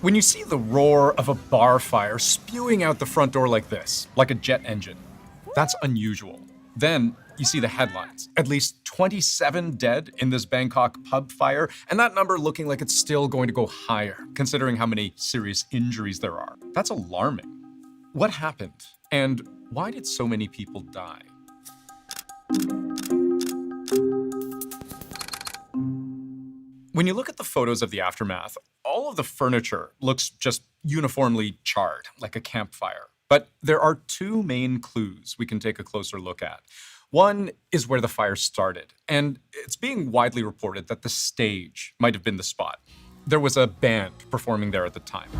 When you see the roar of a bar fire spewing out the front door like this, like a jet engine, that's unusual. Then you see the headlines. At least 27 dead in this Bangkok pub fire, and that number looking like it's still going to go higher, considering how many serious injuries there are. That's alarming. What happened? And why did so many people die? When you look at the photos of the aftermath, all of the furniture looks just uniformly charred, like a campfire. But there are two main clues we can take a closer look at. One is where the fire started, and it's being widely reported that the stage might have been the spot. There was a band performing there at the time.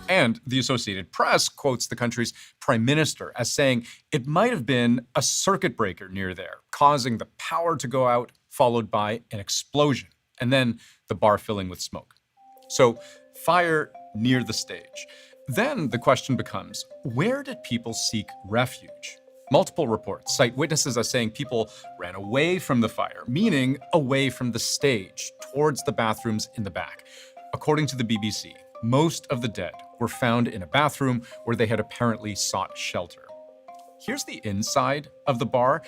And the Associated Press quotes the country's prime minister as saying it might have been a circuit breaker near there, causing the power to go out, followed by an explosion, and then the bar filling with smoke. So, fire near the stage. Then the question becomes, where did people seek refuge? Multiple reports cite witnesses as saying people ran away from the fire, meaning away from the stage, towards the bathrooms in the back. According to the BBC, most of the dead were found in a bathroom where they had apparently sought shelter. Here's the inside of the bar.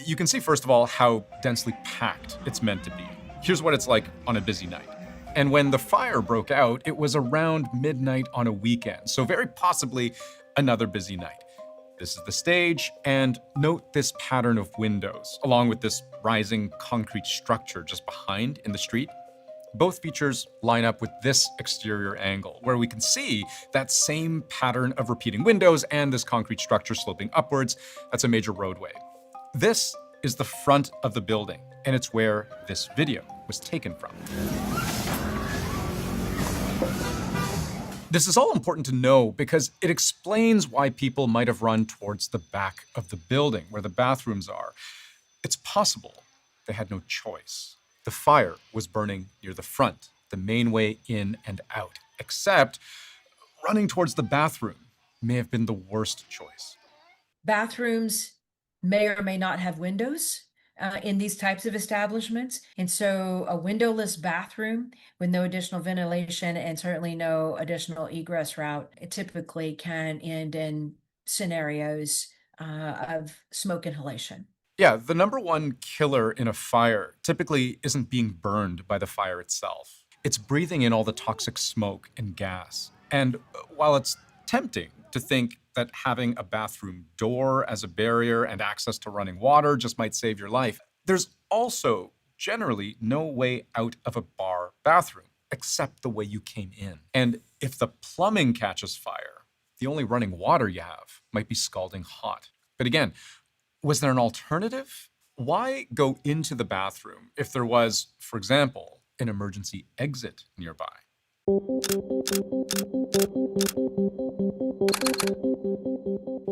You can see, first of all, how densely packed it's meant to be. Here's what it's like on a busy night. And when the fire broke out, it was around midnight on a weekend, so very possibly another busy night. This is the stage, and note this pattern of windows, along with this rising concrete structure just behind in the street. Both features line up with this exterior angle, where we can see that same pattern of repeating windows and this concrete structure sloping upwards. That's a major roadway. This is the front of the building, and it's where this video was taken from. This is all important to know because it explains why people might have run towards the back of the building, where the bathrooms are. It's possible they had no choice. The fire was burning near the front, the main way in and out, except running towards the bathroom may have been the worst choice. Bathrooms may or may not have windows in these types of establishments. And so a windowless bathroom with no additional ventilation and certainly no additional egress route, it typically can end in scenarios of smoke inhalation. Yeah, the number one killer in a fire typically isn't being burned by the fire itself. It's breathing in all the toxic smoke and gas. And while it's tempting to think that having a bathroom door as a barrier and access to running water just might save your life, there's also generally no way out of a bar bathroom except the way you came in. And if the plumbing catches fire, the only running water you have might be scalding hot. But again, was there an alternative? Why go into the bathroom if there was, for example, an emergency exit nearby?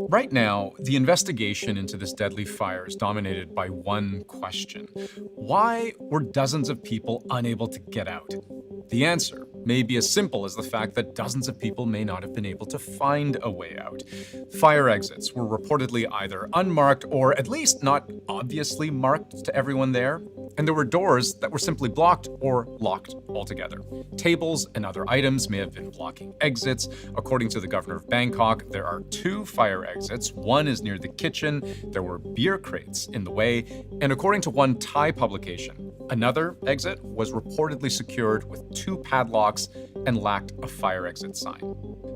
Right now, the investigation into this deadly fire is dominated by one question. Why were dozens of people unable to get out? The answer may be as simple as the fact that dozens of people may not have been able to find a way out. Fire exits were reportedly either unmarked or at least not obviously marked to everyone there, and there were doors that were simply blocked or locked altogether. Tables and other items may have been blocking exits. According to the governor of Bangkok, there are 2 fire exits. One is near the kitchen. There were beer crates in the way. And according to one Thai publication, another exit was reportedly secured with 2 padlocks and lacked a fire exit sign.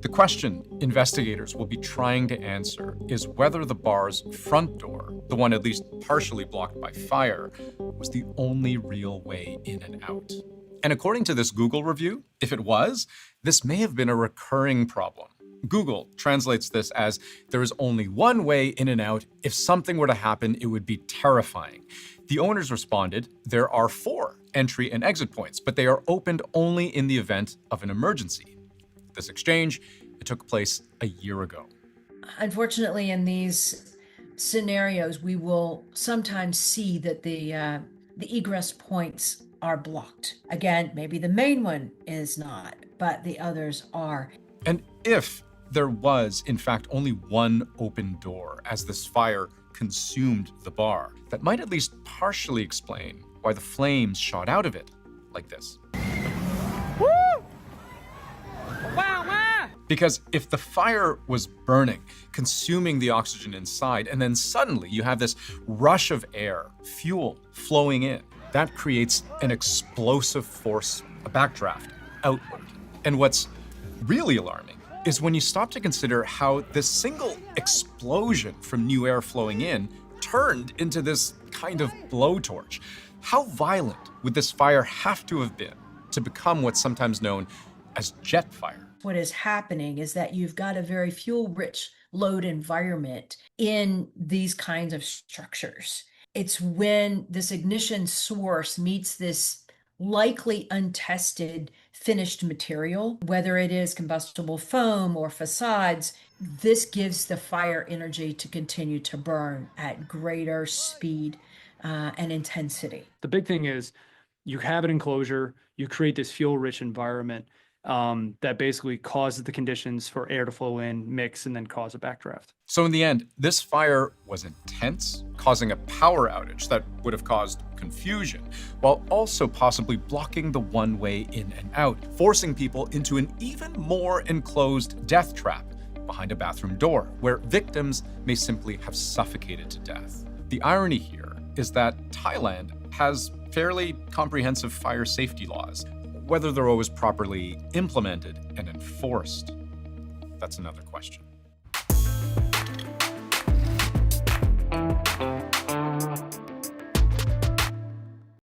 The question investigators will be trying to answer is whether the bar's front door, the one at least partially blocked by fire, was the only real way in and out. And according to this Google review, if it was, this may have been a recurring problem. Google translates this as, there is only one way in and out. If something were to happen, it would be terrifying. The owners responded, there are 4 entry and exit points, but they are opened only in the event of an emergency. This exchange, it took place a year ago. Unfortunately, in these scenarios, we will sometimes see that the egress points are blocked. Again, maybe the main one is not, but the others are. And if there was, in fact, only one open door as this fire consumed the bar, that might at least partially explain why the flames shot out of it like this. Because if the fire was burning, consuming the oxygen inside, and then suddenly you have this rush of air, fuel flowing in, that creates an explosive force, a backdraft, outward. And what's really alarming is when you stop to consider how this single explosion from new air flowing in turned into this kind of blowtorch. How violent would this fire have to have been to become what's sometimes known as jet fire? What is happening is that you've got a very fuel-rich load environment in these kinds of structures. It's when this ignition source meets this likely untested finished material, whether it is combustible foam or facades, this gives the fire energy to continue to burn at greater speed and intensity. The big thing is you have an enclosure, you create this fuel-rich environment that basically causes the conditions for air to flow in, mix, and then cause a backdraft. So in the end, this fire was intense, causing a power outage that would have caused confusion, while also possibly blocking the one-way in and out, forcing people into an even more enclosed death trap behind a bathroom door, where victims may simply have suffocated to death. The irony here is that Thailand has fairly comprehensive fire safety laws. Whether they're always properly implemented and enforced, that's another question.